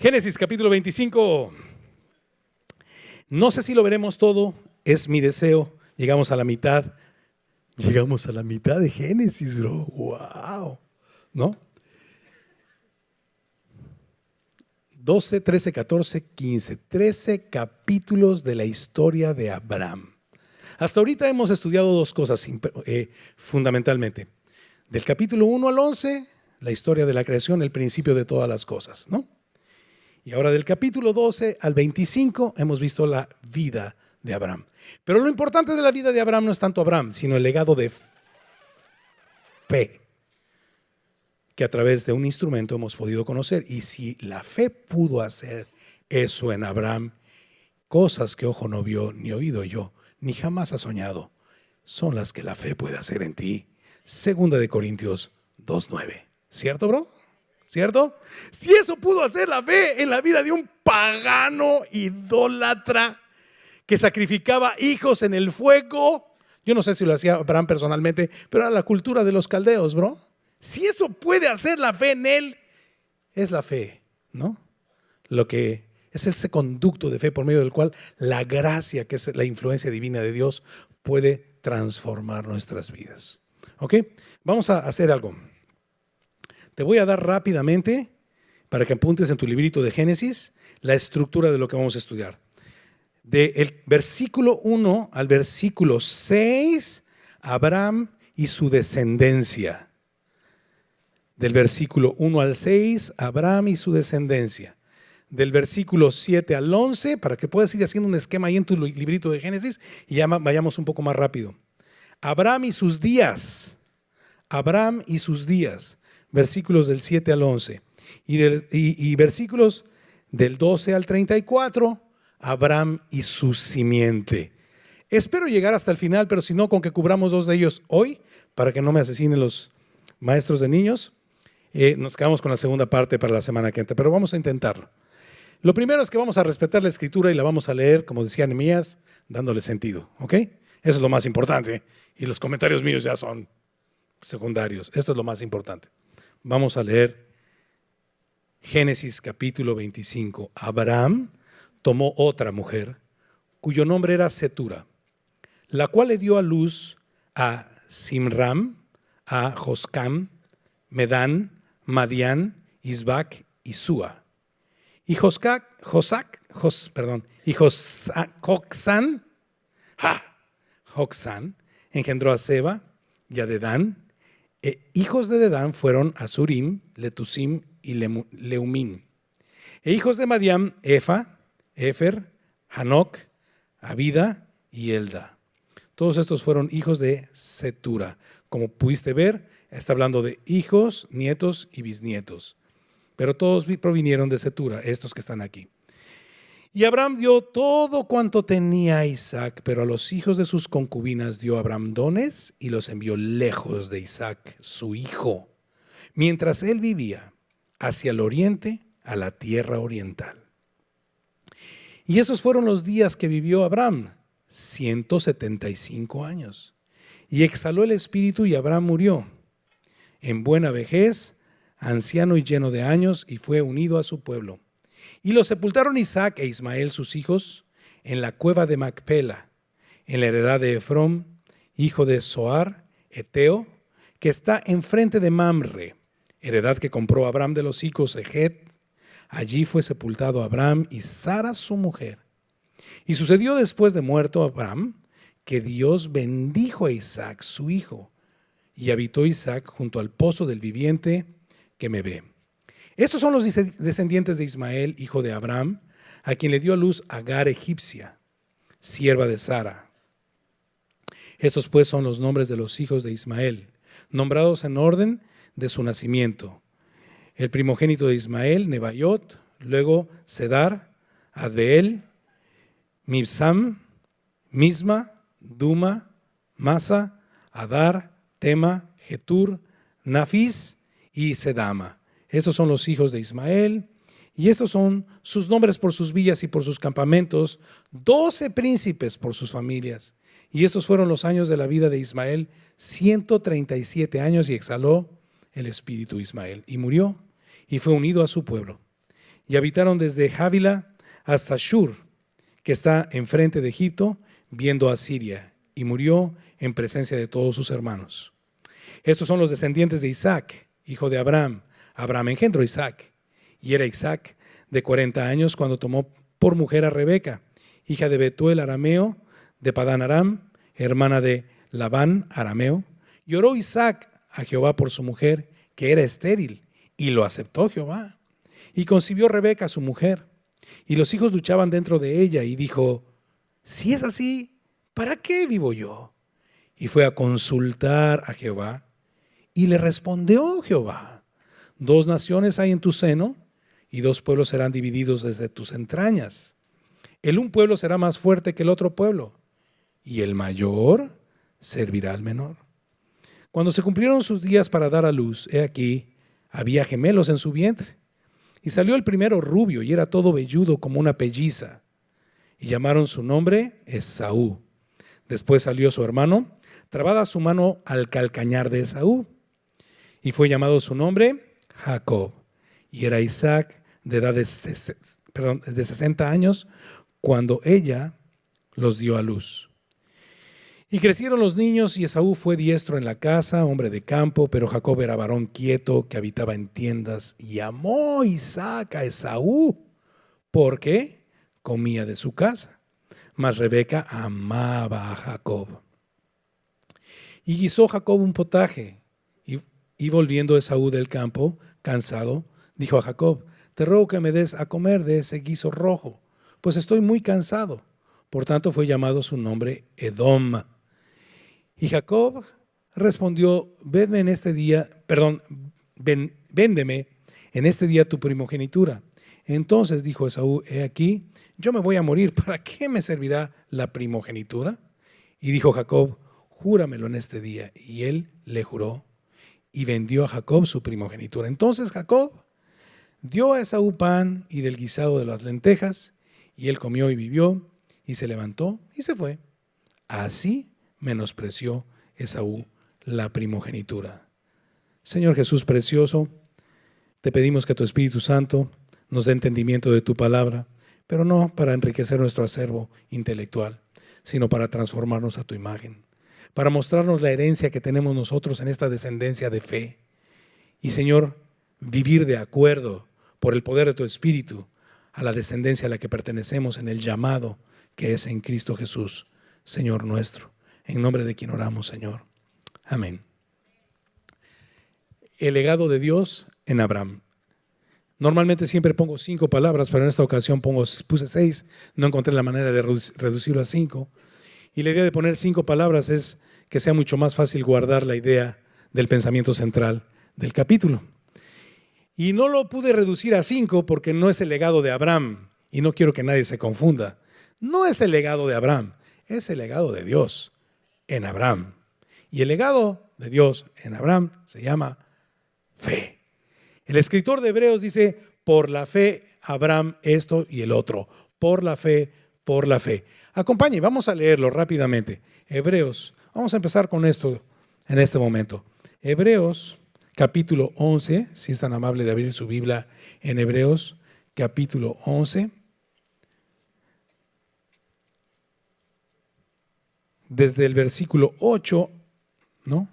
Génesis capítulo 25. No sé si lo veremos todo, es mi deseo. Llegamos a la mitad. Llegamos a la mitad de Génesis, bro. ¡Wow! ¿No? 12, 13, 14, 15. 13 capítulos de la historia de Abraham. Hasta ahorita hemos estudiado dos cosas fundamentalmente. Del capítulo 1 al 11, la historia de la creación, el principio de todas las cosas, ¿no? Y ahora del capítulo 12 al 25 hemos visto la vida de Abraham. Pero lo importante de la vida de Abraham no es tanto Abraham, sino el legado de fe que a través de un instrumento hemos podido conocer. Y si la fe pudo hacer eso en Abraham, cosas que ojo no vio, ni oído yo, ni jamás ha soñado, son las que la fe puede hacer en ti. Segunda de Corintios 2:9. ¿Cierto, bro? ¿Cierto? Si eso pudo hacer la fe en la vida de un pagano idólatra que sacrificaba hijos en el fuego. Yo no sé si lo hacía Abraham personalmente, pero era la cultura de los caldeos, bro. Si eso puede hacer la fe en él, es la fe, ¿no? Lo que es ese conducto de fe por medio del cual la gracia, que es la influencia divina de Dios, puede transformar nuestras vidas. ¿Ok? Vamos a hacer algo. Te voy a dar rápidamente, para que apuntes en tu librito de Génesis, la estructura de lo que vamos a estudiar. Del versículo 1 al versículo 6, Abraham y su descendencia. Del versículo 1 al 6, Abraham y su descendencia. Del versículo 7 al 11, para que puedas ir haciendo un esquema ahí en tu librito de Génesis y ya vayamos un poco más rápido. Abraham y sus días. Abraham y sus días. Versículos del 7 al 11. Y versículos del 12 al 34, Abraham y su simiente. Espero llegar hasta el final, pero si no, con que cubramos dos de ellos hoy, para que no me asesinen los maestros de niños, nos quedamos con la segunda parte para la semana que entra, pero vamos a intentarlo. Lo primero es que vamos a respetar la escritura y la vamos a leer, como decía Nehemías, dándole sentido, ¿ok? Eso es lo más importante, y los comentarios míos ya son secundarios. Esto es lo más importante. Vamos a leer Génesis capítulo 25. Abraham tomó otra mujer, cuyo nombre era Setura, la cual le dio a luz a Simram, a Joscam, Medán, Madián, Isbac y Sua. Y Jocsán engendró a Seba y a Dedán. Hijos de Dedán fueron Asurim, Letusim y Leumín. Hijos de Madián, Efer, Hanoc, Abida y Elda. Todos estos fueron hijos de Setura. Como pudiste ver, está hablando de hijos, nietos y bisnietos. Pero todos provinieron de Setura, estos que están aquí. Y Abraham dio todo cuanto tenía a Isaac, pero a los hijos de sus concubinas dio Abraham dones y los envió lejos de Isaac, su hijo, mientras él vivía hacia el oriente, a la tierra oriental. Y esos fueron los días que vivió Abraham, 175 años. Y exhaló el espíritu y Abraham murió en buena vejez, anciano y lleno de años, y fue unido a su pueblo. Y lo sepultaron Isaac e Ismael sus hijos en la cueva de Macpela, en la heredad de Efrón, hijo de Zohar, Eteo, que está enfrente de Mamre, heredad que compró Abraham de los hijos de Het. Allí fue sepultado Abraham y Sara su mujer. Y sucedió después de muerto Abraham, que Dios bendijo a Isaac su hijo, y habitó Isaac junto al pozo del viviente que me ve. Estos son los descendientes de Ismael, hijo de Abraham, a quien le dio a luz Agar egipcia, sierva de Sara. Estos pues son los nombres de los hijos de Ismael, nombrados en orden de su nacimiento. El primogénito de Ismael, Nebaiot, luego Sedar, Adbeel, Mibsam, Misma, Duma, Masa, Adar, Tema, Getur, Nafis y Sedama. Estos son los hijos de Ismael, y estos son sus nombres por sus villas y por sus campamentos, 12 príncipes por sus familias. Y estos fueron los años de la vida de Ismael, 137 años, y exhaló el espíritu Ismael, y murió, y fue unido a su pueblo. y habitaron desde Javila hasta Shur, que está enfrente de Egipto, viendo a Siria, y murió en presencia de todos sus hermanos. Estos son los descendientes de Isaac, hijo de Abraham. Abraham engendró a Isaac, y era Isaac de 40 años cuando tomó por mujer a Rebeca, hija de Betuel arameo, de Padán Aram, hermana de Labán arameo. Y oró Isaac a Jehová por su mujer, que era estéril, y lo aceptó Jehová. Y concibió Rebeca su mujer, y los hijos luchaban dentro de ella, y dijo: si es así, ¿para qué vivo yo? Y fue a consultar a Jehová, y le respondió Jehová: 2 naciones hay en tu seno, y 2 pueblos serán divididos desde tus entrañas. El un pueblo será más fuerte que el otro pueblo, y el mayor servirá al menor. Cuando se cumplieron sus días para dar a luz, he aquí, había gemelos en su vientre. Y salió el primero rubio, y era todo velludo como una pelliza. Y llamaron su nombre Esaú. Después salió su hermano, trabada su mano al calcañar de Esaú. Y fue llamado su nombre Jacob. Y era Isaac de edad de 60 años cuando ella los dio a luz. Y crecieron los niños, y Esaú fue diestro en la casa, hombre de campo, pero Jacob era varón quieto que habitaba en tiendas. Y amó Isaac a Esaú, porque comía de su casa. Mas Rebeca amaba a Jacob. Y guisó Jacob un potaje, y volviendo Esaú del campo, cansado, dijo a Jacob: te ruego que me des a comer de ese guiso rojo, pues estoy muy cansado. Por tanto fue llamado su nombre Edom. Y Jacob respondió: véndeme en este día tu primogenitura. Entonces dijo Esaú: he aquí, yo me voy a morir, ¿para qué me servirá la primogenitura? Y dijo Jacob: júramelo en este día. Y él le juró, y vendió a Jacob su primogenitura. Entonces Jacob dio a Esaú pan y del guisado de las lentejas, y él comió y vivió, y se levantó y se fue. Así menospreció Esaú la primogenitura. Señor Jesús precioso, te pedimos que tu Espíritu Santo nos dé entendimiento de tu palabra, pero no para enriquecer nuestro acervo intelectual, sino para transformarnos a tu imagen, para mostrarnos la herencia que tenemos nosotros en esta descendencia de fe. Y Señor, vivir de acuerdo por el poder de tu Espíritu a la descendencia a la que pertenecemos en el llamado que es en Cristo Jesús, Señor nuestro. En nombre de quien oramos, Señor. Amén. El legado de Dios en Abraham. Normalmente siempre pongo 5 palabras, pero en esta ocasión puse 6. No encontré la manera de reducirlo a 5. Y la idea de poner 5 palabras es que sea mucho más fácil guardar la idea del pensamiento central del capítulo. Y no lo pude reducir a 5 porque no es el legado de Abraham. Y no quiero que nadie se confunda. No es el legado de Abraham, es el legado de Dios en Abraham. Y el legado de Dios en Abraham se llama fe. El escritor de Hebreos dice: por la fe Abraham esto y el otro. Por la fe, por la fe. Acompañe, vamos a leerlo rápidamente. Hebreos, vamos a empezar con esto en este momento. Hebreos capítulo 11, si es tan amable de abrir su Biblia en Hebreos capítulo 11. Desde el versículo 8, ¿no?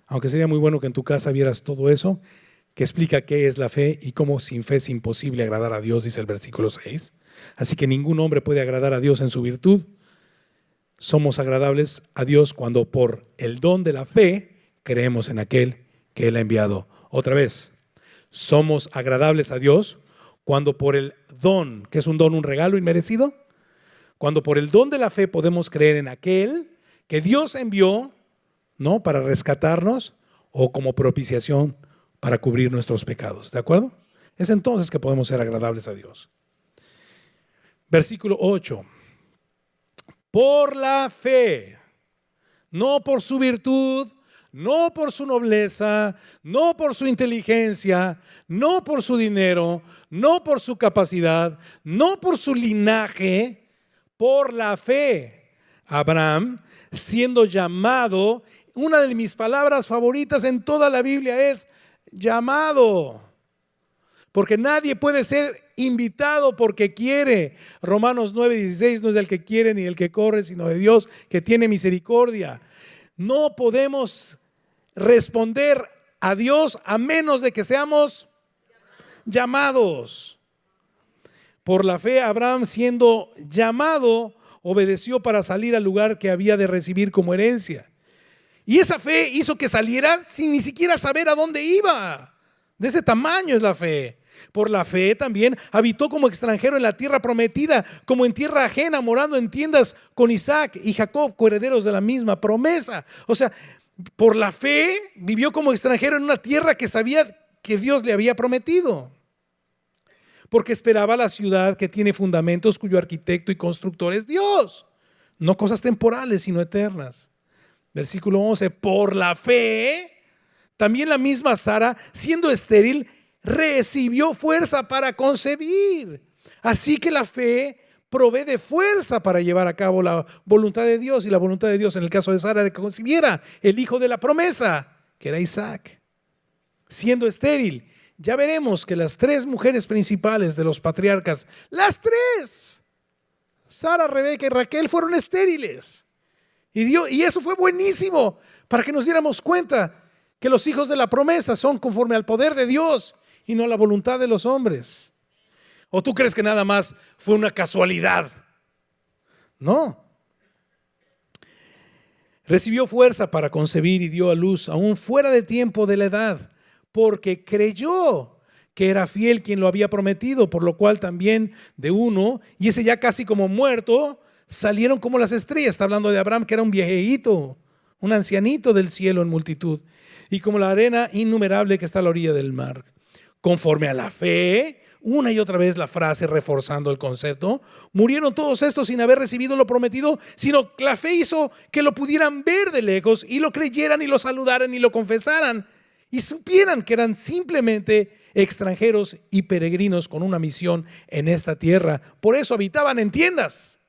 Aunque sería muy bueno que en tu casa vieras todo eso, que explica qué es la fe y cómo sin fe es imposible agradar a Dios, dice el versículo 6. Así que ningún hombre puede agradar a Dios en su virtud. Somos agradables a Dios cuando por el don de la fe creemos en aquel que Él ha enviado. Otra vez, somos agradables a Dios cuando por el don, que es un don, un regalo inmerecido, cuando por el don de la fe podemos creer en aquel que Dios envió, ¿no?, para rescatarnos o como propiciación para cubrir nuestros pecados. ¿De acuerdo? Es entonces que podemos ser agradables a Dios. Versículo 8. Por la fe, no por su virtud, no por su nobleza, no por su inteligencia, no por su dinero, no por su capacidad, no por su linaje, por la fe. Abraham, siendo llamado, una de mis palabras favoritas en toda la Biblia es llamado, porque nadie puede ser invitado porque quiere. Romanos 9:16, no es del que quiere ni del que corre, sino de Dios que tiene misericordia. No podemos responder a Dios a menos de que seamos llamados. Por la fe, Abraham, siendo llamado, obedeció para salir al lugar que había de recibir como herencia. Y esa fe hizo que saliera sin ni siquiera saber a dónde iba. De ese tamaño es la fe. Por la fe también habitó como extranjero en la tierra prometida, como en tierra ajena, morando en tiendas con Isaac y Jacob, coherederos de la misma promesa. O sea, por la fe vivió como extranjero en una tierra que sabía que Dios le había prometido. Porque esperaba la ciudad que tiene fundamentos, cuyo arquitecto y constructor es Dios. No cosas temporales, sino eternas. Versículo 11, por la fe, también la misma Sara, siendo estéril, recibió fuerza para concebir. Así que la fe provee de fuerza para llevar a cabo la voluntad de Dios. Y la voluntad de Dios en el caso de Sara era que concibiera el hijo de la promesa, que era Isaac. Siendo estéril, ya veremos que las tres mujeres principales de los patriarcas, las tres, Sara, Rebeca y Raquel, fueron estériles. Y eso fue buenísimo para que nos diéramos cuenta que los hijos de la promesa son conforme al poder de Dios y no a la voluntad de los hombres. ¿O tú crees que nada más fue una casualidad? No. Recibió fuerza para concebir y dio a luz aún fuera de tiempo de la edad, porque creyó que era fiel quien lo había prometido, por lo cual también de uno, y ese ya casi como muerto, salieron como las estrellas. Está hablando de Abraham, que era un viejito, un ancianito del cielo en multitud, y como la arena innumerable que está a la orilla del mar. Conforme a la fe, una y otra vez la frase reforzando el concepto, murieron todos estos sin haber recibido lo prometido, sino que la fe hizo que lo pudieran ver de lejos y lo creyeran y lo saludaran y lo confesaran y supieran que eran simplemente extranjeros y peregrinos con una misión en esta tierra. Por eso habitaban en tiendas.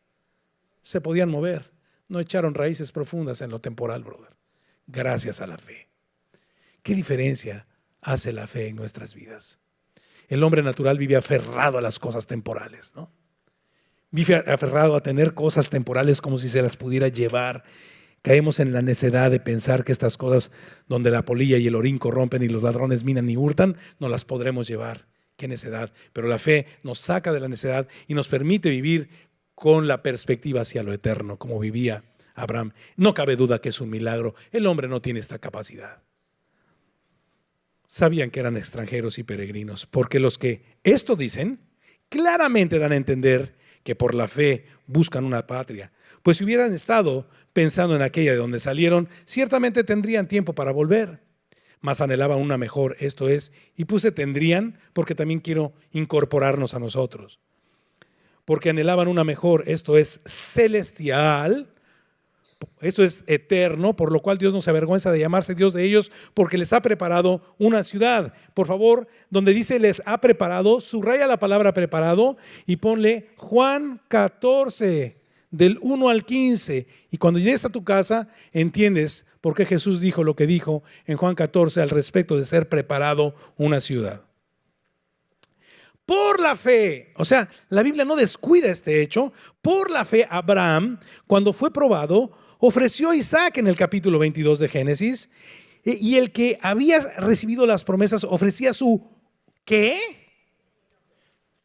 Se podían mover, no echaron raíces profundas en lo temporal, brother. Gracias a la fe. ¿Qué diferencia hace la fe en nuestras vidas? El hombre natural vive aferrado a las cosas temporales, ¿no? Vive aferrado a tener cosas temporales como si se las pudiera llevar. Caemos en la necedad de pensar que estas cosas donde la polilla y el orín corrompen y los ladrones minan y hurtan, no las podremos llevar. Qué necedad. Pero la fe nos saca de la necedad y nos permite vivir con la perspectiva hacia lo eterno, como vivía Abraham. No cabe duda que es un milagro. El hombre no tiene esta capacidad. Sabían que eran extranjeros y peregrinos, porque los que esto dicen claramente dan a entender que por la fe buscan una patria. Pues si hubieran estado pensando en aquella de donde salieron, ciertamente tendrían tiempo para volver. Mas anhelaban una mejor, esto es, y puse tendrían porque también quiero incorporarnos a nosotros. Porque anhelaban una mejor, esto es celestial, esto es eterno, por lo cual Dios no se avergüenza de llamarse Dios de ellos, porque les ha preparado una ciudad. Por favor, donde dice les ha preparado, subraya la palabra preparado y ponle Juan 14, del 1 al 15. Y cuando llegues a tu casa, entiendes por qué Jesús dijo lo que dijo en Juan 14 al respecto de ser preparado una ciudad. Por la fe, o sea, la Biblia no descuida este hecho. Por la fe, Abraham, cuando fue probado, ofreció a Isaac en el capítulo 22 de Génesis, y el que había recibido las promesas ofrecía su ¿qué?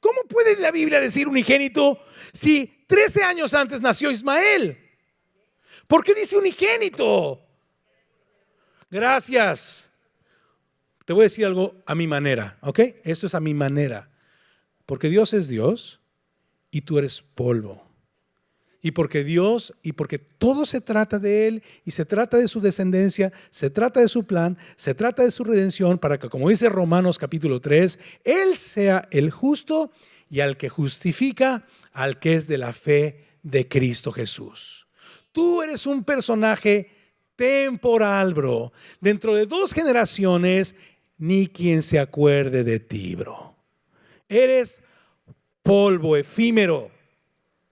¿Cómo puede la Biblia decir unigénito si 13 años antes nació Ismael? ¿Por qué dice unigénito? Gracias. Te voy a decir algo a mi manera, ¿ok? Esto es a mi manera. Porque Dios es Dios y tú eres polvo. Y porque Dios, y porque todo se trata de Él y se trata de su descendencia, se trata de su plan, se trata de su redención, para que, como dice Romanos capítulo 3, Él sea el justo y al que justifica, al que es de la fe de Cristo Jesús. Tú eres un personaje temporal, bro. Dentro de 2 generaciones, ni quien se acuerde de ti, bro. Eres polvo efímero,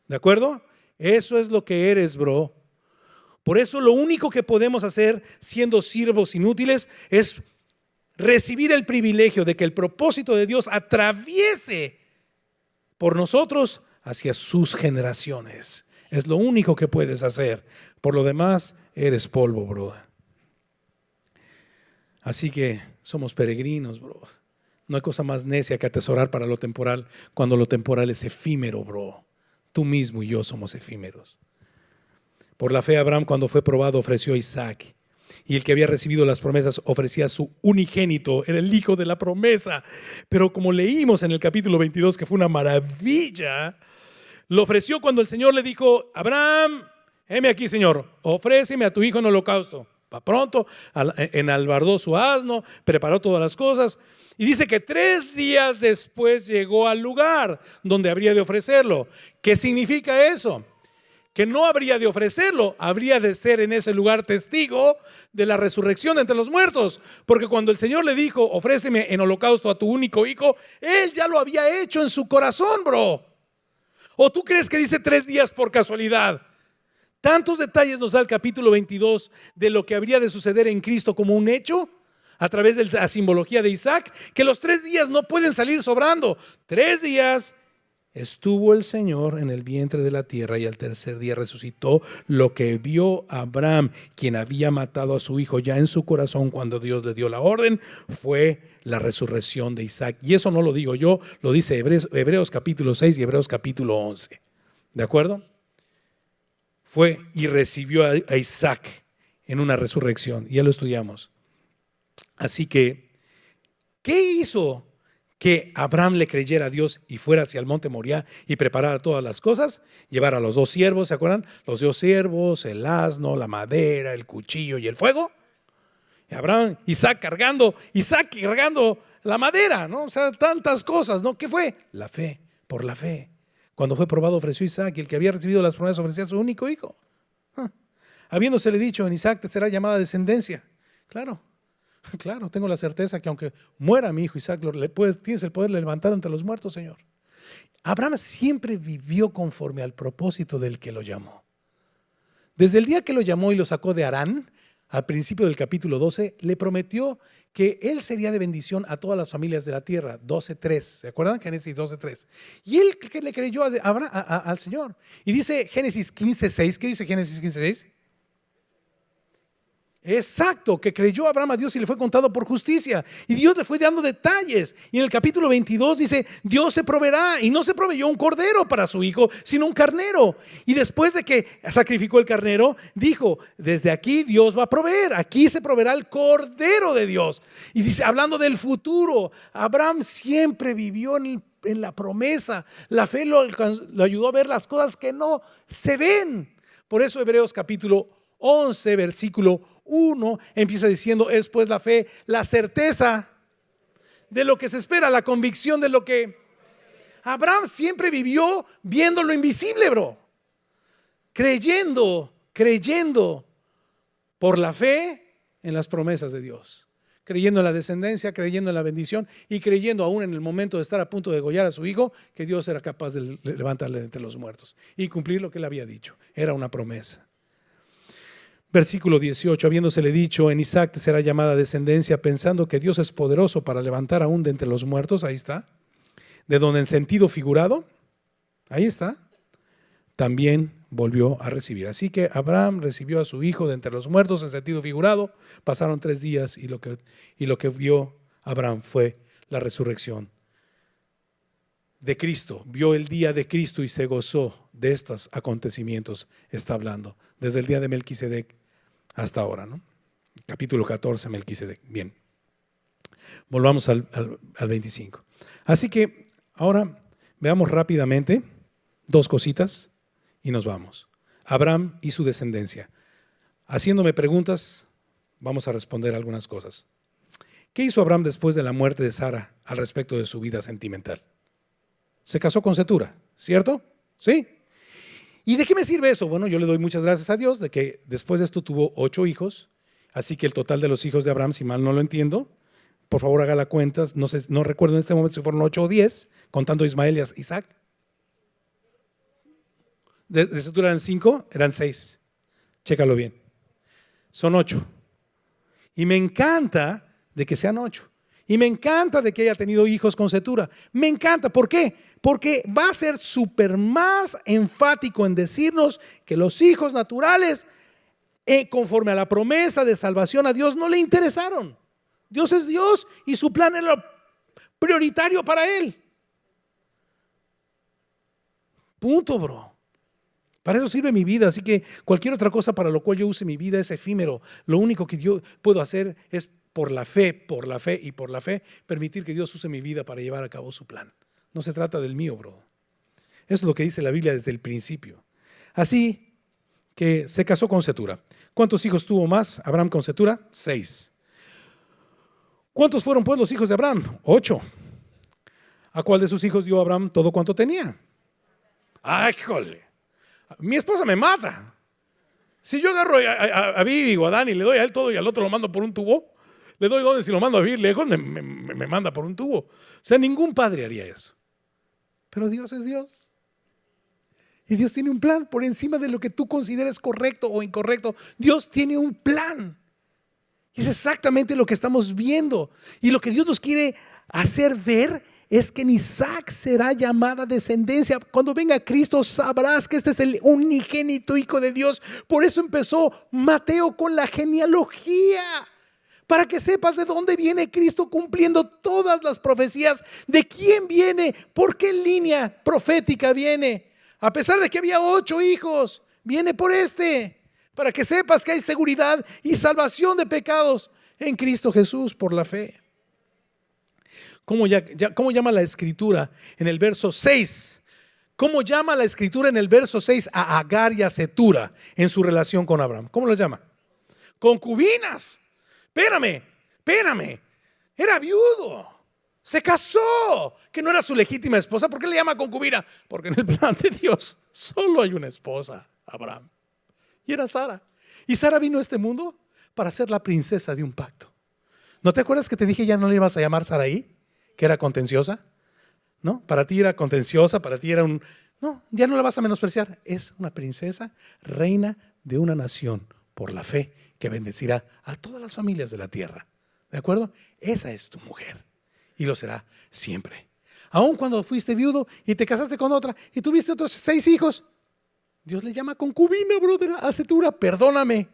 ¿de acuerdo? Eso es lo que eres, bro. Por eso lo único que podemos hacer siendo siervos inútiles es recibir el privilegio de que el propósito de Dios atraviese por nosotros hacia sus generaciones. Es lo único que puedes hacer. Por lo demás, eres polvo, bro. Así que somos peregrinos, bro. No hay cosa más necia que atesorar para lo temporal cuando lo temporal es efímero, bro. Tú mismo y yo somos efímeros. Por la fe, Abraham, cuando fue probado, ofreció a Isaac. Y el que había recibido las promesas ofrecía a su unigénito, era el hijo de la promesa. Pero como leímos en el capítulo 22, que fue una maravilla, lo ofreció cuando el Señor le dijo: Abraham, heme aquí, Señor, ofréceme a tu hijo en holocausto. Para pronto, enalbardó su asno, preparó todas las cosas. Y dice que 3 días después llegó al lugar donde habría de ofrecerlo. ¿Qué significa eso? Que no habría de ofrecerlo, habría de ser en ese lugar testigo de la resurrección de entre los muertos. Porque cuando el Señor le dijo: ofréceme en holocausto a tu único hijo, Él ya lo había hecho en su corazón, bro. ¿O tú crees que dice 3 días por casualidad? Tantos detalles nos da el capítulo 22 de lo que habría de suceder en Cristo como un hecho a través de la simbología de Isaac, que los 3 días no pueden salir sobrando. 3 días estuvo el Señor en el vientre de la tierra y al tercer día resucitó. Lo que vio Abraham, quien había matado a su hijo ya en su corazón cuando Dios le dio la orden, fue la resurrección de Isaac. Y eso no lo digo yo, lo dice Hebreos capítulo 6 y Hebreos capítulo 11. ¿De acuerdo? Fue y recibió a Isaac en una resurrección. Ya lo estudiamos. Así que, ¿qué hizo que Abraham le creyera a Dios y fuera hacia el monte Moriah y preparara todas las cosas? Llevar a los 2 siervos, ¿se acuerdan? Los 2 siervos, el asno, la madera, el cuchillo y el fuego. Y Isaac cargando la madera, ¿no? O sea, tantas cosas, ¿no? ¿Qué fue? La fe, por la fe. Cuando fue probado, ofreció a Isaac, y el que había recibido las promesas ofrecía a su único hijo. Habiéndosele dicho: en Isaac te será llamada descendencia. Claro, tengo la certeza que aunque muera mi hijo Isaac, tienes el poder de levantar entre los muertos, Señor. Abraham siempre vivió conforme al propósito del que lo llamó. Desde el día que lo llamó y lo sacó de Harán, al principio del capítulo 12, le prometió que él sería de bendición a todas las familias de la tierra. 12:3, ¿se acuerdan? Génesis 12:3. Y él que le creyó al Señor. Y dice Génesis 15:6. ¿Qué dice Génesis 15:6? Exacto, que creyó Abraham a Dios y le fue contado por justicia. Y Dios le fue dando detalles. Y en el capítulo 22 dice: Dios se proveerá. Y no se proveyó un cordero para su hijo, sino un carnero. Y después de que sacrificó el carnero, dijo: desde aquí Dios va a proveer. Aquí se proveerá el cordero de Dios. Y dice, hablando del futuro, Abraham siempre vivió en la promesa. La fe lo ayudó a ver las cosas que no se ven. Por eso Hebreos capítulo 11, versículo 1 empieza diciendo: es pues la fe, la certeza de lo que se espera, la convicción de lo que... Abraham siempre vivió viendo lo invisible, bro. Creyendo por la fe en las promesas de Dios. Creyendo en la descendencia, creyendo en la bendición y creyendo aún en el momento de estar a punto de degollar a su hijo, que Dios era capaz de levantarle de entre los muertos y cumplir lo que él había dicho. Era una promesa. Versículo 18: habiéndosele dicho: en Isaac te será llamada descendencia, pensando que Dios es poderoso para levantar aún de entre los muertos. Ahí está. De donde en sentido figurado, ahí está, también volvió a recibir. Así que Abraham recibió a su hijo de entre los muertos en sentido figurado. Pasaron 3 días y lo que vio Abraham fue la resurrección de Cristo. Vio el día de Cristo y se gozó de estos acontecimientos. Está hablando desde el día de Melquisedec hasta ahora, ¿no? Capítulo 14, Melquisedec. Bien, volvamos al 25. Así que ahora veamos rápidamente 2 cositas y nos vamos. Abraham y su descendencia. Haciéndome preguntas, vamos a responder algunas cosas. ¿Qué hizo Abraham después de la muerte de Sara al respecto de su vida sentimental? Se casó con Cetura, ¿cierto? ¿Sí? ¿Y de qué me sirve eso? Bueno, yo le doy muchas gracias a Dios de que después de esto tuvo 8 hijos. Así que el total de los hijos de Abraham, si mal no lo entiendo, por favor haga la cuenta, no recuerdo en este momento si fueron 8 o 10, contando a Ismael y a Isaac. De Cetura eran 5, eran 6. Chécalo bien. Son 8. Y me encanta de que sean 8. Y me encanta de que haya tenido hijos con Cetura. Me encanta. ¿Por qué? Porque va a ser súper más enfático en decirnos que los hijos naturales, conforme a la promesa de salvación a Dios, no le interesaron. Dios es Dios y su plan es lo prioritario para él. Punto, bro. Para eso sirve mi vida, así que cualquier otra cosa para lo cual yo use mi vida es efímero. Lo único que yo puedo hacer es por la fe y por la fe permitir que Dios use mi vida para llevar a cabo su plan. No se trata del mío, bro. Eso es lo que dice la Biblia desde el principio. Así que se casó con Cetura. ¿Cuántos hijos tuvo más Abraham con Cetura? 6. ¿Cuántos fueron pues los hijos de Abraham? 8. ¿A cuál de sus hijos dio Abraham todo cuanto tenía? ¡Ay, jole! Mi esposa me mata. Si yo agarro a Vivi o a Dani, le doy a él todo y al otro lo mando por un tubo, le doy donde si lo mando a vivir lejos, me manda por un tubo. O sea, ningún padre haría eso. Pero Dios es Dios. Y Dios tiene un plan por encima de lo que tú consideres correcto o incorrecto. Dios tiene un plan. Y es exactamente lo que estamos viendo. Y lo que Dios nos quiere hacer ver es que en Isaac será llamada descendencia. Cuando venga Cristo sabrás que este es el unigénito Hijo de Dios. Por eso empezó Mateo con la genealogía, para que sepas de dónde viene Cristo, cumpliendo todas las profecías, de quién viene, por qué línea profética viene. A pesar de que había 8 hijos, viene por para que sepas que hay seguridad y salvación de pecados en Cristo Jesús por la fe. ¿Cómo llama la Escritura en el verso 6? ¿Cómo llama la Escritura en el verso 6 a Agar y a Cetura en su relación con Abraham? ¿Cómo las llama? Concubinas. Espérame. Era viudo. Se casó, que no era su legítima esposa. ¿Por qué le llama concubina? Porque en el plan de Dios solo hay una esposa, Abraham. Y era Sara. Y Sara vino a este mundo para ser la princesa de un pacto. ¿No te acuerdas que te dije ya no le ibas a llamar Saraí? Que era contenciosa. ¿No? Para ti era contenciosa, para ti era un... No, ya no la vas a menospreciar. Es una princesa, reina de una nación por la fe que bendecirá a todas las familias de la tierra. ¿De acuerdo? Esa es tu mujer y lo será siempre. Aun cuando fuiste viudo y te casaste con otra y tuviste otros 6 hijos, Dios le llama concubina, brother, a Cetura. Perdóname.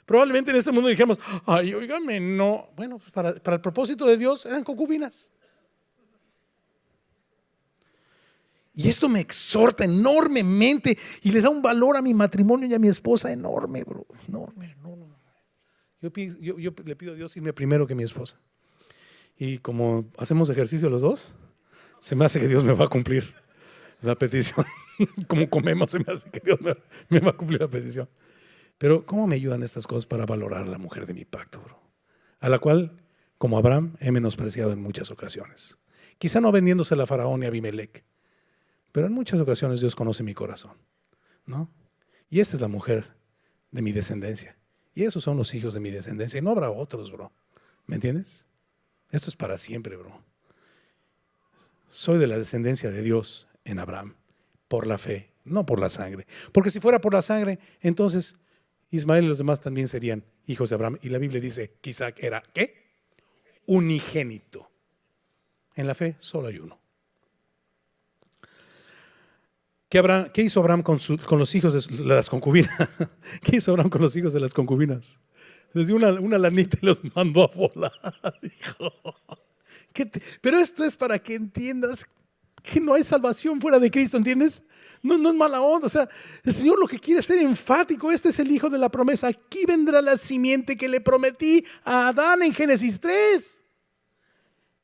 Probablemente en este mundo dijéramos, ay, óigame, no. Bueno, pues para el propósito de Dios eran concubinas. Y esto me exhorta enormemente y le da un valor a mi matrimonio y a mi esposa enorme, bro. Enorme. Yo le pido a Dios irme primero que mi esposa. Y como hacemos ejercicio los dos, se me hace que Dios me va a cumplir la petición. Como comemos, se me hace que Dios me va a cumplir la petición. Pero ¿cómo me ayudan estas cosas para valorar a la mujer de mi pacto, bro? A la cual, como Abraham, he menospreciado en muchas ocasiones. Quizá no vendiéndosela a Faraón y a Abimelec, pero en muchas ocasiones Dios conoce mi corazón, ¿no? Y esta es la mujer de mi descendencia. Y esos son los hijos de mi descendencia. Y no habrá otros, bro. ¿Me entiendes? Esto es para siempre, bro. Soy de la descendencia de Dios en Abraham, por la fe, no por la sangre. Porque si fuera por la sangre, entonces Ismael y los demás también serían hijos de Abraham. Y la Biblia dice que Isaac era, ¿qué? Unigénito. En la fe solo hay uno. ¿Qué hizo Abraham con los hijos de las concubinas? ¿Qué hizo Abraham con los hijos de las concubinas? Les dio una lanita y los mandó a volar. Pero esto es para que entiendas que no hay salvación fuera de Cristo, ¿entiendes? No es mala onda. O sea, el Señor lo que quiere es ser enfático. Este es el hijo de la promesa. Aquí vendrá la simiente que le prometí a Adán en Génesis 3.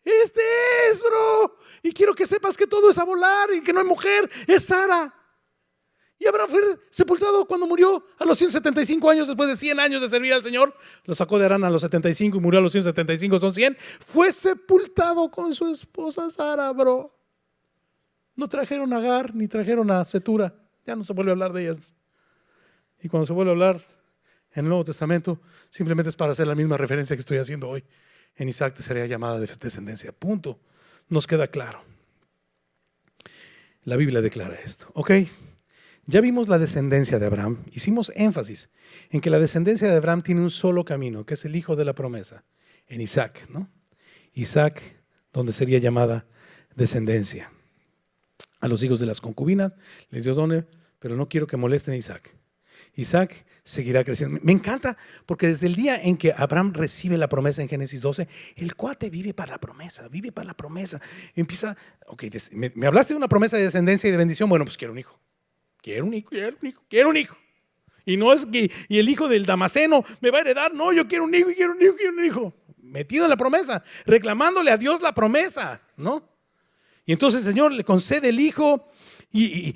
Este es, bro. Y quiero que sepas que todo es a volar y que no hay mujer, es Sara. Y Abraham fue sepultado cuando murió a los 175 años, después de 100 años de servir al Señor. Lo sacó de Harán a los 75 y murió a los 175, son 100. Fue sepultado con su esposa Sara, bro. No trajeron a Agar ni trajeron a Cetura. Ya no se vuelve a hablar de ellas. Y cuando se vuelve a hablar en el Nuevo Testamento, simplemente es para hacer la misma referencia que estoy haciendo hoy. En Isaac te sería llamada de descendencia. Punto. Nos queda claro. La Biblia declara esto. Ok, ya vimos la descendencia de Abraham. Hicimos énfasis en que la descendencia de Abraham tiene un solo camino, que es el hijo de la promesa, en Isaac, ¿no? Isaac, donde sería llamada descendencia. a los hijos de las concubinas, les dio dones, pero no quiero que molesten a Isaac. Isaac seguirá creciendo. Me encanta porque desde el día en que Abraham recibe la promesa en Génesis 12, el cuate vive para la promesa, vive para la promesa. Empieza, ok, me hablaste de una promesa de descendencia y de bendición, bueno, pues quiero un hijo. Quiero un hijo, quiero un hijo, quiero un hijo. Y no es que y el hijo del Damaseno me va a heredar, no, yo quiero un hijo, quiero un hijo, quiero un hijo. Metido en la promesa, reclamándole a Dios la promesa, ¿no? Y entonces el Señor le concede el hijo y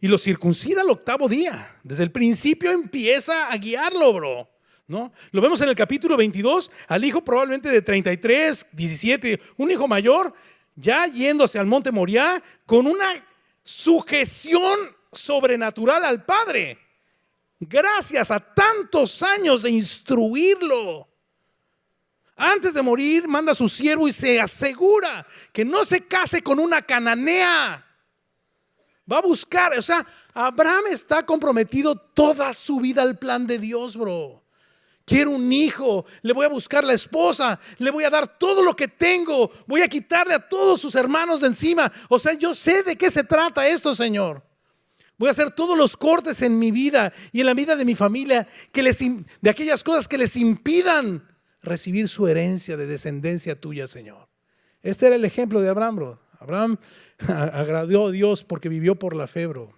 lo circuncida al 8º día. Desde el principio empieza a guiarlo, bro, ¿no? Lo vemos en el capítulo 22, al hijo probablemente de 33, 17, un hijo mayor, ya yéndose al monte Moriah con una sujeción sobrenatural al padre. Gracias a tantos años de instruirlo. Antes de morir, manda a su siervo y se asegura que no se case con una cananea. Va a buscar, o sea, Abraham está comprometido toda su vida al plan de Dios, bro. Quiero un hijo, le voy a buscar la esposa, le voy a dar todo lo que tengo, voy a quitarle a todos sus hermanos de encima. O sea, yo sé de qué se trata esto, Señor. Voy a hacer todos los cortes en mi vida y en la vida de mi familia, de aquellas cosas que les impidan recibir su herencia de descendencia tuya, Señor. Este era el ejemplo de Abraham, bro. Abraham agradó a Dios porque vivió por la fe, bro.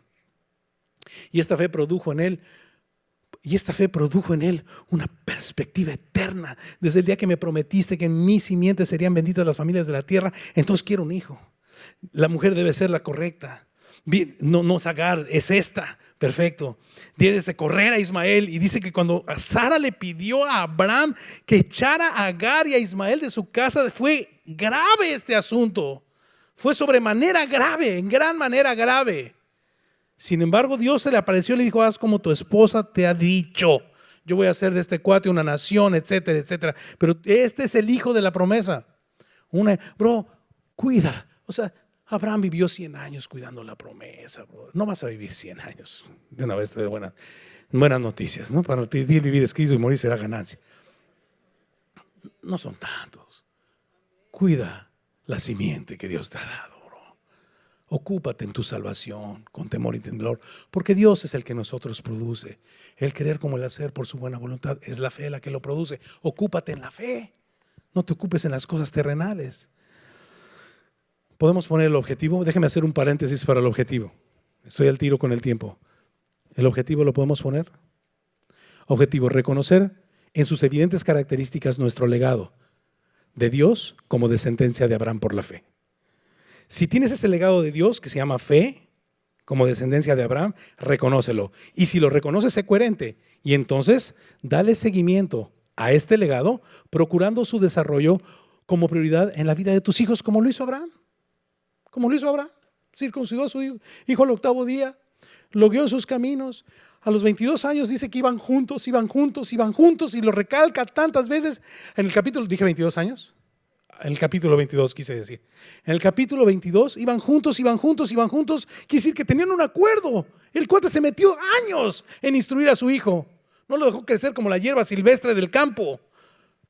Y esta fe produjo en él una perspectiva eterna. Desde el día que me prometiste que en mi simiente serían benditas las familias de la tierra, entonces quiero un hijo. La mujer debe ser la correcta. No Agar, es esta. Perfecto. Debes de correr a Ismael. Y dice que cuando Sara le pidió a Abraham que echara a Agar y a Ismael de su casa, fue grave este asunto. Fue sobremanera grave, en gran manera grave. Sin embargo, Dios se le apareció y le dijo: haz como tu esposa te ha dicho. Yo voy a hacer de este cuate una nación, etcétera, etcétera. Pero este es el hijo de la promesa. Bro, cuida. O sea, Abraham vivió 100 años cuidando la promesa, bro. No vas a vivir 100 años. De una vez te doy buenas noticias, ¿no? Para ti vivir es Cristo y morir será ganancia. No son tantos. Cuida la simiente que Dios te ha dado, bro. Ocúpate en tu salvación con temor y temblor, porque Dios es el que nosotros produce. El querer como el hacer por su buena voluntad es la fe la que lo produce. Ocúpate en la fe. No te ocupes en las cosas terrenales. ¿Podemos poner el objetivo? Déjeme hacer un paréntesis para el objetivo. Estoy al tiro con el tiempo. ¿El objetivo lo podemos poner? Objetivo: reconocer en sus evidentes características nuestro legado de Dios como descendencia de Abraham por la fe. Si tienes ese legado de Dios que se llama fe como descendencia de Abraham, reconócelo. Y si lo reconoces, sé coherente. Y entonces, dale seguimiento a este legado, procurando su desarrollo como prioridad en la vida de tus hijos, como lo hizo Abraham. Como lo hizo Abraham, circuncidó a su hijo al 8º día, lo guió en sus caminos. A los 22 años dice que iban juntos, y lo recalca tantas veces. En el capítulo, dije 22 años, en el capítulo 22 quise decir. En el capítulo 22 iban juntos, quiere decir que tenían un acuerdo. El cuate se metió años en instruir a su hijo. No lo dejó crecer como la hierba silvestre del campo.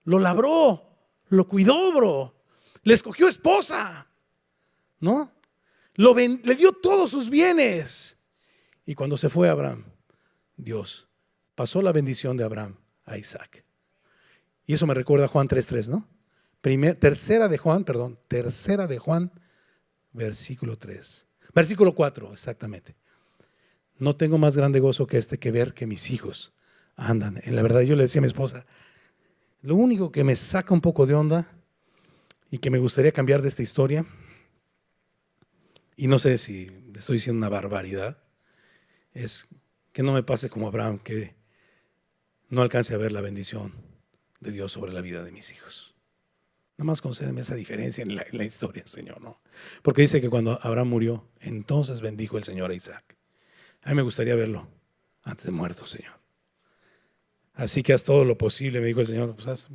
Lo labró, lo cuidó, bro. Le escogió esposa. ¿No? Le dio todos sus bienes. Y cuando se fue Abraham, Dios pasó la bendición de Abraham a Isaac. Y eso me recuerda a Juan 3:3, ¿no? Tercera de Juan, versículo 3. Versículo 4, exactamente. No tengo más grande gozo que que ver que mis hijos andan en la verdad. Yo le decía a mi esposa, lo único que me saca un poco de onda y que me gustaría cambiar de esta historia, y no sé si estoy diciendo una barbaridad, es que no me pase como Abraham, que no alcance a ver la bendición de Dios sobre la vida de mis hijos. Nada más concédeme esa diferencia en la historia, Señor, ¿no? Porque dice que cuando Abraham murió, entonces bendijo el Señor a Isaac. A mí me gustaría verlo antes de muerto, Señor. Así que haz todo lo posible, me dijo el Señor, pues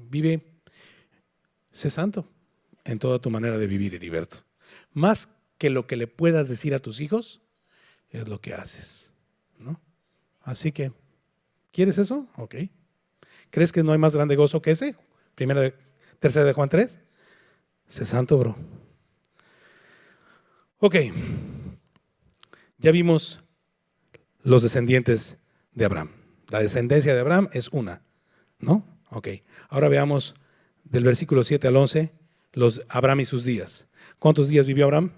sé santo en toda tu manera de vivir, Heriberto. Más que lo que le puedas decir a tus hijos, es lo que haces, ¿no? Así que, ¿quieres eso? Ok. ¿Crees que no hay más grande gozo que ese? Tercera de Juan 3. Sé santo, bro. Ok, ya vimos los descendientes de Abraham. La descendencia de Abraham es una, ¿no? Ok, ahora veamos del versículo 7 al 11, Abraham y sus días. ¿Cuántos días vivió Abraham?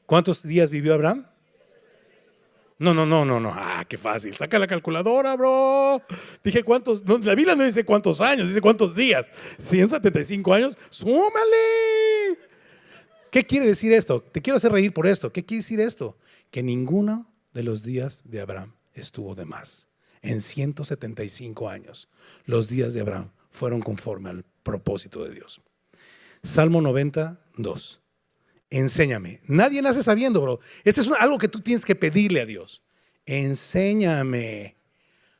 ¿Cuántos días vivió Abraham? No. Ah, qué fácil. Saca la calculadora, bro. Dije cuántos. No, la Biblia no dice cuántos años, dice cuántos días. 175 años. ¡Súmale! ¿Qué quiere decir esto? Te quiero hacer reír por esto. ¿Qué quiere decir esto? Que ninguno de los días de Abraham estuvo de más. En 175 años, los días de Abraham fueron conforme al propósito de Dios. Salmo 92. Enséñame. Nadie nace sabiendo, bro. Esto es algo que tú tienes que pedirle a Dios. Enséñame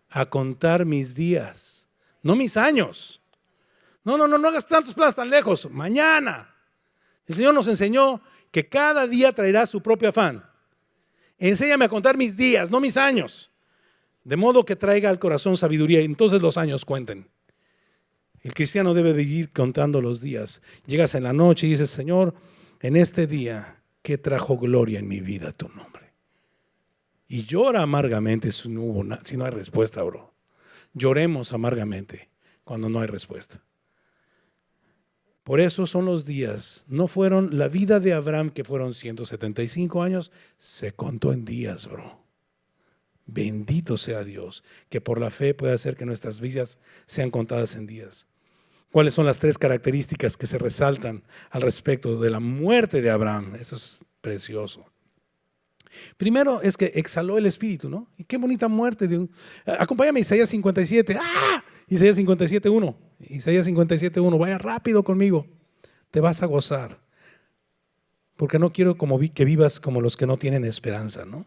a contar mis días, no mis años. No hagas tantos planes tan lejos. Mañana. El Señor nos enseñó que cada día traerá su propio afán. Enséñame a contar mis días, no mis años. De modo que traiga al corazón sabiduría y entonces los años cuenten. El cristiano debe vivir contando los días. Llegas en la noche y dices, Señor, en este día, ¿qué trajo gloria en mi vida tu nombre? Y llora amargamente si no hay respuesta, bro. Lloremos amargamente cuando no hay respuesta. Por eso son los días. No fueron la vida de Abraham, que fueron 175 años, se contó en días, bro. Bendito sea Dios, que por la fe puede hacer que nuestras vidas sean contadas en días. ¿Cuáles son las 3 características que se resaltan al respecto de la muerte de Abraham? Eso es precioso. Primero es que exhaló el espíritu, ¿no? Y qué bonita muerte. Acompáñame a Isaías 57. ¡Ah! Isaías 57:1. Isaías 57:1. Vaya rápido conmigo. Te vas a gozar. Porque no quiero que vivas como los que no tienen esperanza, ¿no?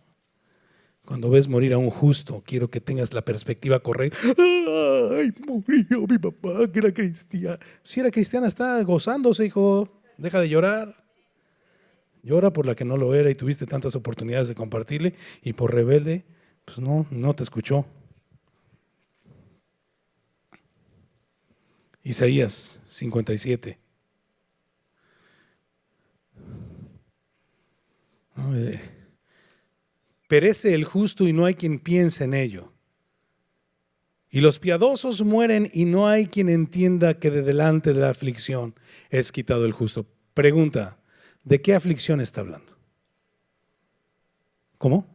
Cuando ves morir a un justo, quiero que tengas la perspectiva correcta. ¡Ay, murió mi papá, que era cristiana! Si era cristiana, está gozándose, hijo. Deja de llorar. Llora por la que no lo era y tuviste tantas oportunidades de compartirle, y por rebelde, pues no te escuchó. Isaías 57. Perece el justo y no hay quien piense en ello. Y los piadosos mueren y no hay quien entienda que de delante de la aflicción es quitado el justo. Pregunta, ¿de qué aflicción está hablando? ¿Cómo?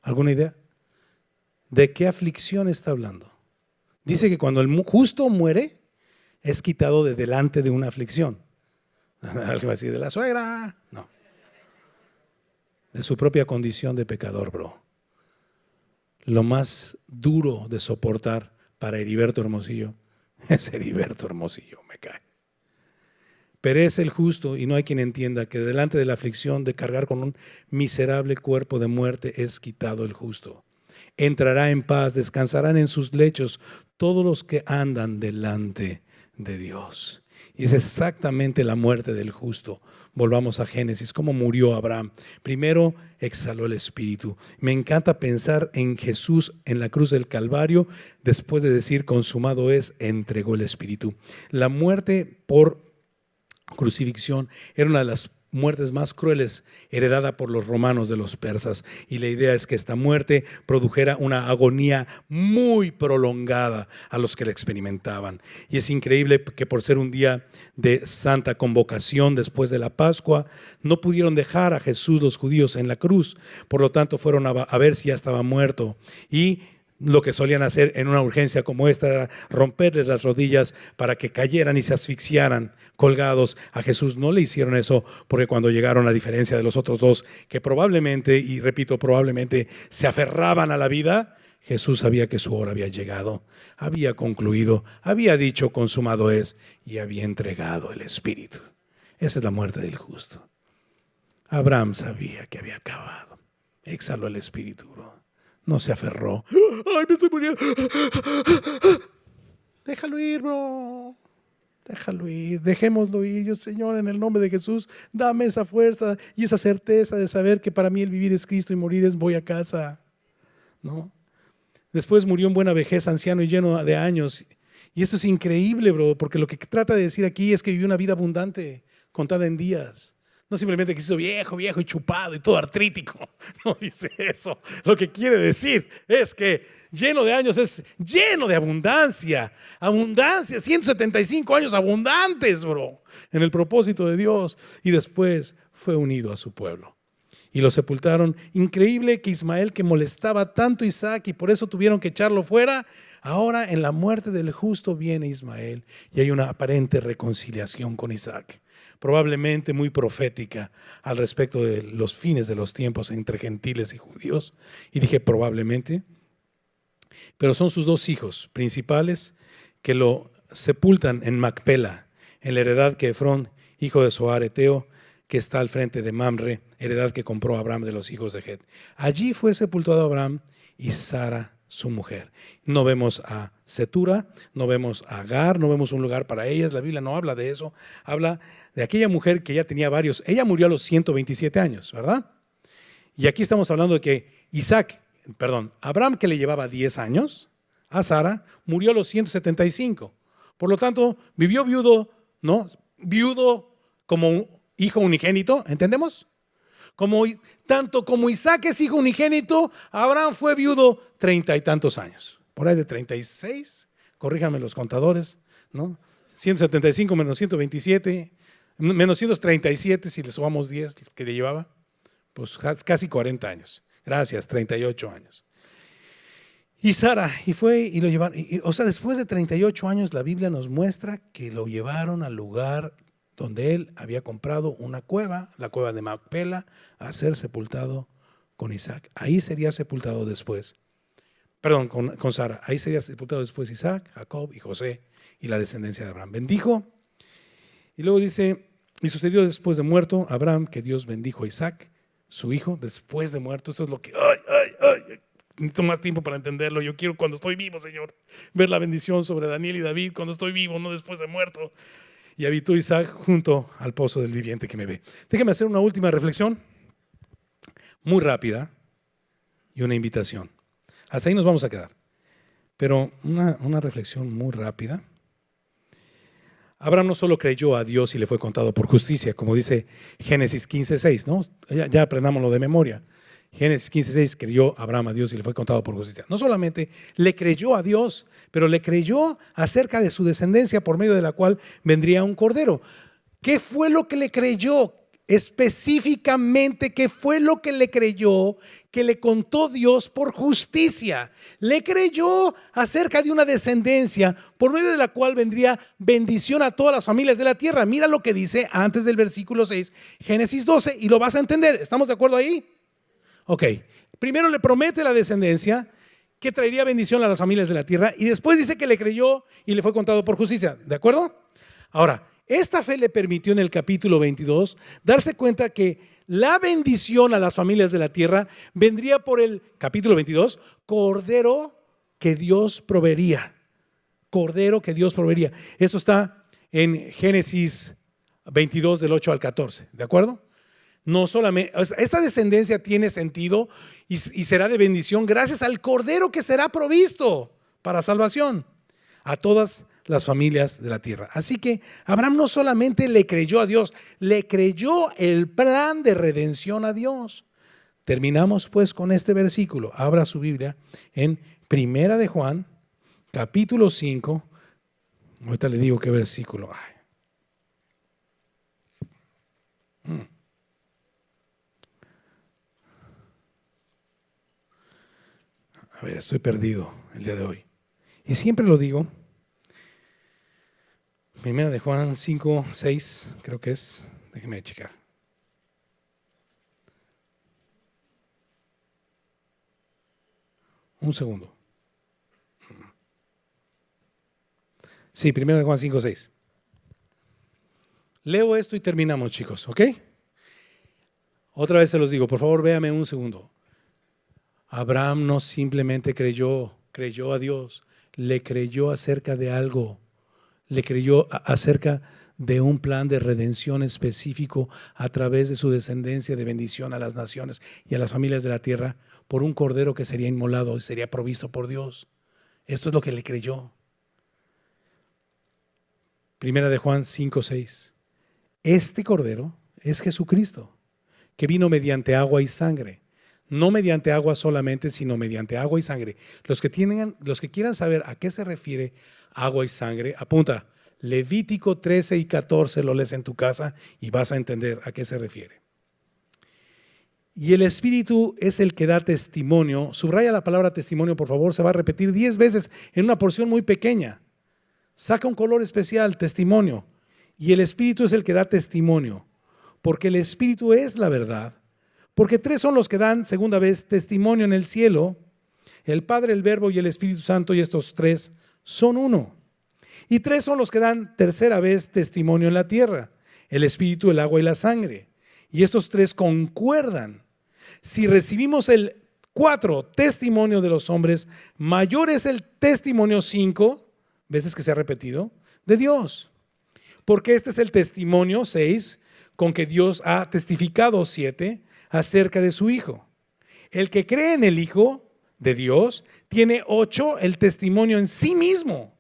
¿Alguna idea? ¿De qué aflicción está hablando? Dice que cuando el justo muere es quitado de delante de una aflicción. Alguien va a decir, de la suegra. No. De su propia condición de pecador, bro. Lo más duro de soportar para Heriberto Hermosillo es Heriberto Hermosillo, me cae. Perece el justo y no hay quien entienda que delante de la aflicción de cargar con un miserable cuerpo de muerte es quitado el justo. Entrará en paz, descansarán en sus lechos todos los que andan delante de Dios. Y es exactamente la muerte del justo. Volvamos a Génesis, cómo murió Abraham. Primero exhaló el espíritu. Me encanta pensar en Jesús en la cruz del Calvario. Después de decir consumado es, entregó el espíritu. La muerte por crucifixión era una de las muertes más crueles heredada por los romanos de los persas, y la idea es que esta muerte produjera una agonía muy prolongada a los que la experimentaban. Y es increíble que por ser un día de santa convocación después de la Pascua, no pudieron dejar a Jesús los judíos en la cruz, por lo tanto fueron a ver si ya estaba muerto, y lo que solían hacer en una urgencia como esta era romperles las rodillas para que cayeran y se asfixiaran colgados. A Jesús no le hicieron eso, porque cuando llegaron, a diferencia de los otros dos que probablemente, y repito, probablemente se aferraban a la vida, Jesús sabía que su hora había llegado, había concluido, había dicho consumado es, y había entregado el espíritu. Esa es la muerte del justo. Abraham sabía que había acabado. Exhaló el espíritu, bro. No se aferró. ¡Ay, me estoy muriendo! Déjalo ir, bro. Déjalo ir. Dejémoslo ir. Yo, Señor, en el nombre de Jesús, dame esa fuerza y esa certeza de saber que para mí el vivir es Cristo y morir es voy a casa. ¿No? Después murió en buena vejez, anciano y lleno de años. Y esto es increíble, bro, porque lo que trata de decir aquí es que vivió una vida abundante, contada en días. No simplemente que se hizo viejo, viejo y chupado y todo artrítico. No dice eso. Lo que quiere decir es que lleno de años es lleno de abundancia. Abundancia, 175 años abundantes, bro, en el propósito de Dios. Y después fue unido a su pueblo. Y lo sepultaron. Increíble que Ismael, que molestaba tanto a Isaac y por eso tuvieron que echarlo fuera, ahora en la muerte del justo viene Ismael y hay una aparente reconciliación con Isaac, probablemente muy profética al respecto de los fines de los tiempos entre gentiles y judíos. Y dije probablemente, pero son sus dos hijos principales que lo sepultan en Macpela, en la heredad que Efrón, hijo de Zoar Eteo, que está al frente de Mamre, heredad que compró Abraham de los hijos de Het. Allí fue sepultado Abraham y Sara, su mujer. No vemos a Setura, no vemos a Agar, no vemos un lugar para ellas. La Biblia no habla de eso. Habla de aquella mujer que ya tenía varios. Ella murió a los 127 años, ¿verdad? Y aquí estamos hablando de que Abraham, que le llevaba 10 años a Sara, murió a los 175. Por lo tanto, vivió viudo, ¿no? Viudo como un hijo unigénito, ¿entendemos? Tanto como Isaac es hijo unigénito, Abraham fue viudo 30 y tantos años. Por ahí de 36, corríjanme los contadores, ¿no? 175 menos 127, menos 137 si le sumamos 10 que le llevaba, pues casi 40 años. Gracias, 38 años. Y Sara, y fue y lo llevaron, o sea, después de 38 años la Biblia nos muestra que lo llevaron al lugar donde él había comprado una cueva, la cueva de Macpela, a ser sepultado con Isaac. Ahí sería sepultado después, con Sara. Ahí sería sepultado después Isaac, Jacob y José y la descendencia de Abraham. Bendijo, y luego dice, y sucedió después de muerto Abraham que Dios bendijo a Isaac, su hijo, después de muerto. Esto es lo que, necesito más tiempo para entenderlo. Yo quiero cuando estoy vivo, Señor, ver la bendición sobre Daniel y David cuando estoy vivo, no después de muerto. Y habitó Isaac junto al pozo del viviente que me ve. Déjeme hacer una última reflexión, muy rápida, y una invitación. Hasta ahí nos vamos a quedar. Pero una reflexión muy rápida. Abraham no solo creyó a Dios y le fue contado por justicia, como dice Génesis 15:6, ¿no? Ya aprendámoslo de memoria. Génesis 15:6, creyó Abraham a Dios y le fue contado por justicia. No solamente le creyó a Dios, pero le creyó acerca de su descendencia por medio de la cual vendría un cordero. ¿Qué fue lo que le creyó? Específicamente, ¿qué fue lo que le creyó que le contó Dios por justicia? Le creyó acerca de una descendencia por medio de la cual vendría bendición a todas las familias de la tierra. Mira lo que dice antes del versículo 6, Génesis 12, y lo vas a entender. ¿Estamos de acuerdo ahí? Ok, primero le promete la descendencia que traería bendición a las familias de la tierra y después dice que le creyó y le fue contado por justicia. ¿De acuerdo? Ahora, esta fe le permitió en el capítulo 22 darse cuenta que la bendición a las familias de la tierra vendría por el capítulo 22, cordero que Dios proveería. Cordero que Dios proveería. Eso está en Génesis 22 del 8 al 14. ¿De acuerdo? No solamente, esta descendencia tiene sentido y será de bendición gracias al cordero que será provisto para salvación a todas las familias de la tierra. Así que Abraham no solamente le creyó a Dios, le creyó el plan de redención a Dios. Terminamos pues con este versículo. Abra su Biblia en Primera de Juan, capítulo 5. Ahorita le digo qué versículo. A ver, estoy perdido el día de hoy. Y siempre lo digo. Primera de Juan 5, 6, creo que es. Déjeme checar. Un segundo. Sí, Primera de Juan 5, 6. Leo esto y terminamos, chicos, ¿ok? Otra vez se los digo, por favor, véame un segundo. Abraham no simplemente creyó a Dios, le creyó acerca de algo, le creyó acerca de un plan de redención específico a través de su descendencia de bendición a las naciones y a las familias de la tierra por un cordero que sería inmolado y sería provisto por Dios. Esto es lo que le creyó. Primera de Juan 5:6. Este cordero, es Jesucristo, que vino mediante agua y sangre. No mediante agua solamente, sino mediante agua y sangre. Los que quieran saber a qué se refiere agua y sangre, apunta Levítico 13 y 14, lo lees en tu casa y vas a entender a qué se refiere. Y el Espíritu es el que da testimonio. Subraya la palabra testimonio, por favor, se va a repetir 10 veces en una porción muy pequeña. Saca un color especial, testimonio. Y el Espíritu es el que da testimonio, porque el Espíritu es la verdad. Porque 3 son los que dan, segunda vez, testimonio en el cielo: el Padre, el Verbo y el Espíritu Santo, y estos 3 son uno. Y 3 son los que dan, tercera vez, testimonio en la tierra: el Espíritu, el agua y la sangre. Y estos 3 concuerdan. Si recibimos el 4, testimonio de los hombres, mayor es el testimonio, 5 veces que se ha repetido, de Dios. Porque este es el testimonio, 6, con que Dios ha testificado, 7, acerca de su Hijo. El que cree en el Hijo de Dios tiene 8, el testimonio en sí mismo.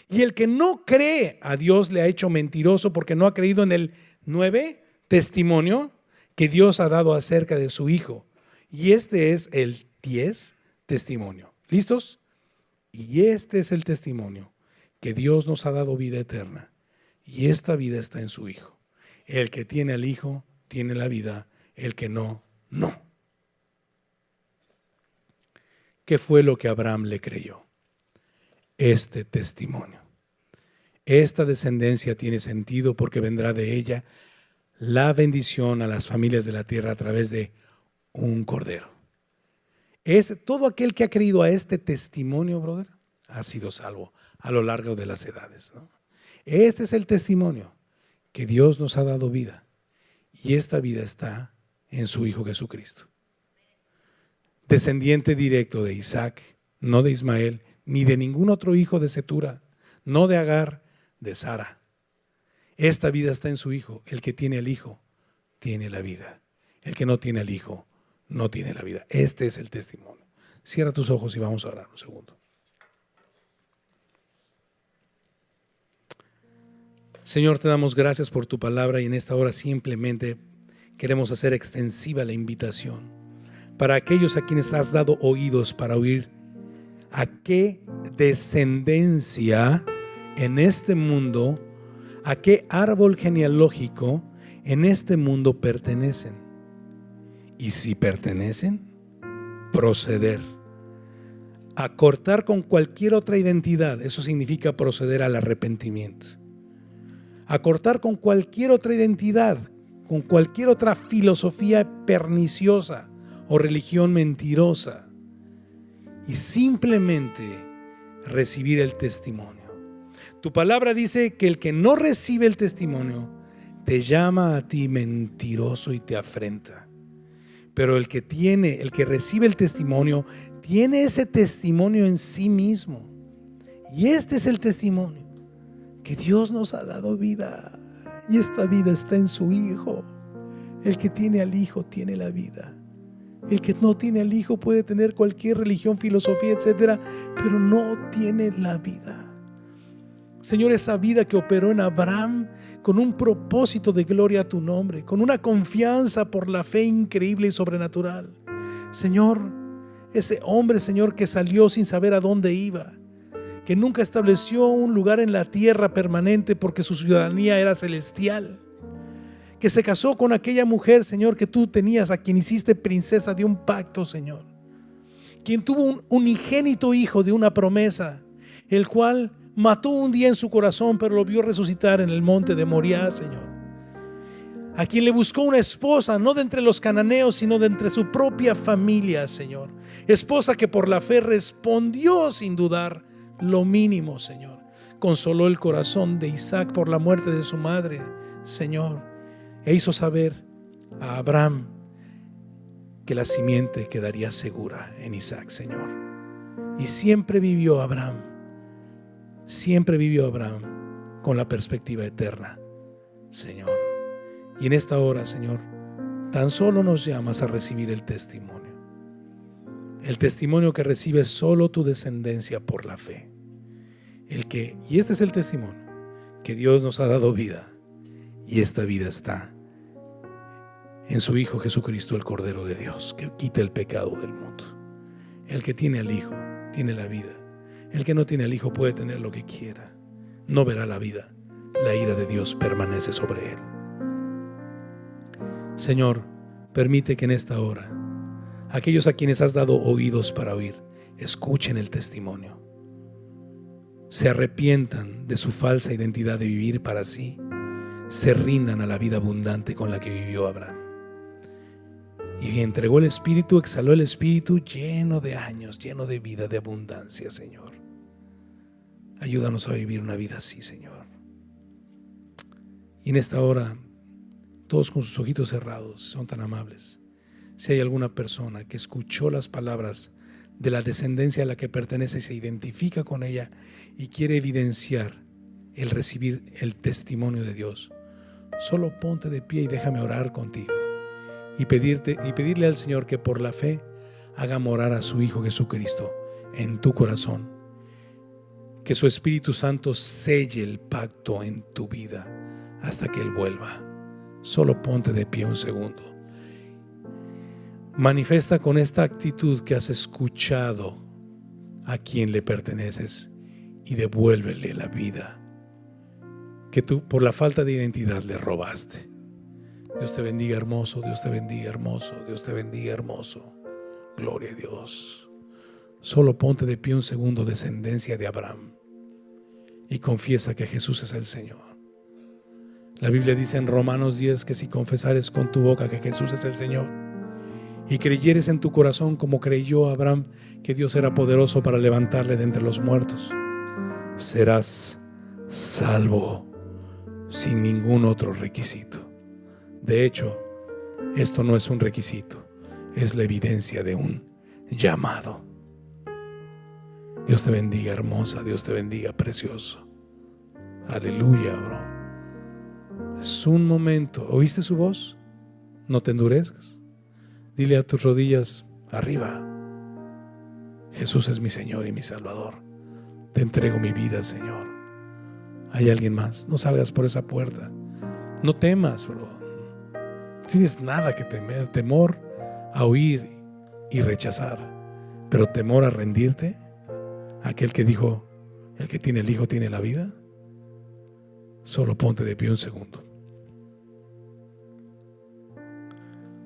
Y el que no cree a Dios le ha hecho mentiroso, porque no ha creído en el 9, testimonio que Dios ha dado acerca de su Hijo. Y este es el 10, testimonio. ¿Listos? Y este es el testimonio, que Dios nos ha dado vida eterna, y esta vida está en su Hijo. El que tiene al Hijo tiene la vida, el que no, no. ¿Qué fue lo que Abraham le creyó? Este testimonio. Esta descendencia tiene sentido porque vendrá de ella la bendición a las familias de la tierra a través de un cordero. Es todo aquel que ha creído a este testimonio, brother, ha sido salvo a lo largo de las edades, ¿no? Este es el testimonio, que Dios nos ha dado vida, y esta vida está en su Hijo Jesucristo. Descendiente directo de Isaac, no de Ismael, ni de ningún otro hijo de Cetura, no de Agar, de Sara. Esta vida está en su Hijo. El que tiene al Hijo tiene la vida. El que no tiene al Hijo no tiene la vida. Este es el testimonio. Cierra tus ojos y vamos a orar un segundo. Señor, te damos gracias por tu palabra, y en esta hora simplemente queremos hacer extensiva la invitación para aquellos a quienes has dado oídos para oír a qué descendencia en este mundo, a qué árbol genealógico en este mundo pertenecen. Y si pertenecen, proceder a cortar con cualquier otra identidad. Eso significa proceder al arrepentimiento. A cortar con cualquier otra identidad, con cualquier otra filosofía perniciosa o religión mentirosa, y simplemente recibir el testimonio. Tu palabra dice que el que no recibe el testimonio te llama a ti mentiroso y te afrenta. Pero el que recibe el testimonio, tiene ese testimonio en sí mismo. Y este es el testimonio: que Dios nos ha dado vida, y esta vida está en su Hijo. El que tiene al Hijo tiene la vida. El que no tiene al Hijo puede tener cualquier religión, filosofía, etcétera, pero no tiene la vida. Señor, esa vida que operó en Abraham con un propósito de gloria a tu nombre, con una confianza por la fe increíble y sobrenatural. Señor, ese hombre, Señor, que salió sin saber a dónde iba, que nunca estableció un lugar en la tierra permanente porque su ciudadanía era celestial, que se casó con aquella mujer, Señor, que tú tenías, a quien hiciste princesa de un pacto, Señor, quien tuvo un unigénito hijo de una promesa, el cual mató un día en su corazón, pero lo vio resucitar en el monte de Moriah, Señor. A quien le buscó una esposa, no de entre los cananeos, sino de entre su propia familia, Señor. Esposa que por la fe respondió sin dudar lo mínimo, Señor. Consoló el corazón de Isaac por la muerte de su madre, Señor, e hizo saber a Abraham que la simiente quedaría segura en Isaac, Señor. Y siempre vivió Abraham con la perspectiva eterna, Señor. Y en esta hora, Señor, tan solo nos llamas a recibir el testimonio que recibe solo tu descendencia por la fe. Y este es el testimonio: que Dios nos ha dado vida, y esta vida está en su Hijo Jesucristo, el Cordero de Dios, que quita el pecado del mundo. El que tiene al Hijo tiene la vida. El que no tiene al Hijo puede tener lo que quiera. No verá la vida. La ira de Dios permanece sobre él. Señor, permite que en esta hora aquellos a quienes has dado oídos para oír escuchen el testimonio, se arrepientan de su falsa identidad de vivir para sí, se rindan a la vida abundante con la que vivió Abraham. Y entregó el Espíritu, exhaló el Espíritu lleno de años, lleno de vida, de abundancia, Señor. Ayúdanos a vivir una vida así, Señor. Y en esta hora, todos con sus ojitos cerrados, son tan amables. Si hay alguna persona que escuchó las palabras de la descendencia a la que pertenece, se identifica con ella y quiere evidenciar el recibir el testimonio de Dios, solo ponte de pie y déjame orar contigo y pedirle al Señor que por la fe haga morar a su Hijo Jesucristo en tu corazón, que su Espíritu Santo selle el pacto en tu vida hasta que Él vuelva. Solo ponte de pie un segundo. Manifiesta con esta actitud que has escuchado a quien le perteneces y devuélvele la vida que tú por la falta de identidad le robaste. Dios te bendiga, hermoso. Dios te bendiga, hermoso. Dios te bendiga, hermoso. Gloria a Dios. Solo ponte de pie un segundo, descendencia de Abraham, y confiesa que Jesús es el Señor. La Biblia dice en Romanos 10 que si confesares con tu boca que Jesús es el Señor y creyeres en tu corazón como creyó Abraham que Dios era poderoso para levantarle de entre los muertos, serás salvo sin ningún otro requisito. De hecho, esto no es un requisito, es la evidencia de un llamado. Dios te bendiga, hermosa. Dios te bendiga, precioso. Aleluya, bro. Es un momento. ¿Oíste su voz? No te endurezcas. Dile a tus rodillas: arriba. Jesús es mi Señor y mi Salvador. Te entrego mi vida, Señor. ¿Hay alguien más? No salgas por esa puerta. No temas, bro. No tienes nada que temer. Temor a oír y rechazar, pero temor a rendirte. Aquel que dijo: el que tiene el Hijo tiene la vida. Solo ponte de pie un segundo.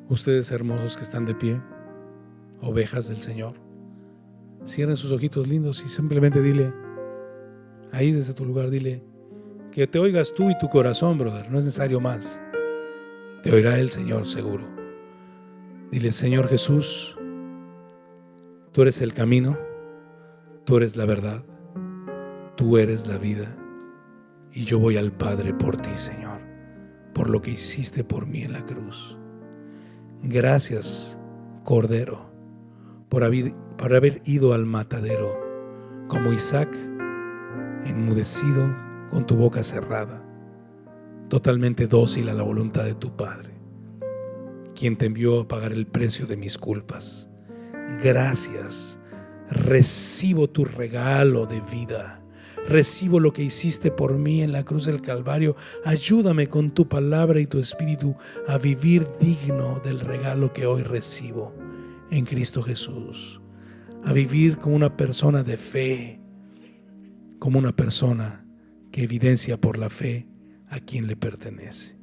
Ustedes hermosos que están de pie, ovejas del Señor, cierren sus ojitos lindos y simplemente dile, ahí desde tu lugar, dile, que te oigas tú y tu corazón, brother. No es necesario más. Te oirá el Señor seguro. Dile: Señor Jesús, tú eres el camino, tú eres la verdad, tú eres la vida, y yo voy al Padre por ti, Señor, por lo que hiciste por mí en la cruz. Gracias, Cordero, por haber ido al matadero como Isaac, enmudecido, con tu boca cerrada, totalmente dócil a la voluntad de tu Padre, quien te envió a pagar el precio de mis culpas. Gracias. Recibo tu regalo de vida. Recibo lo que hiciste por mí en la cruz del Calvario. Ayúdame con tu palabra y tu Espíritu a vivir digno del regalo que hoy recibo en Cristo Jesús. A vivir como una persona de fe, como una persona que evidencia por la fe a quien le pertenece.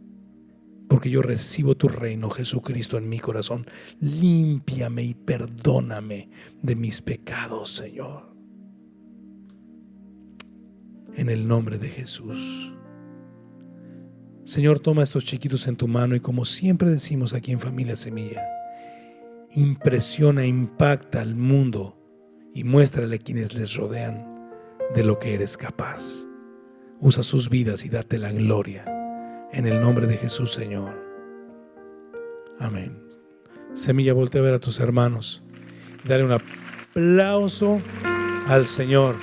Porque yo recibo tu reino, Jesucristo, en mi corazón. Límpiame y perdóname de mis pecados, Señor. En el nombre de Jesús. Señor, toma a estos chiquitos en tu mano y, como siempre decimos aquí en Familia Semilla, impresiona, impacta al mundo y muéstrale a quienes les rodean de lo que eres capaz. Usa sus vidas y date la gloria. En el nombre de Jesús, Señor. Amén. Semilla, voltea a ver a tus hermanos. Dale un aplauso al Señor.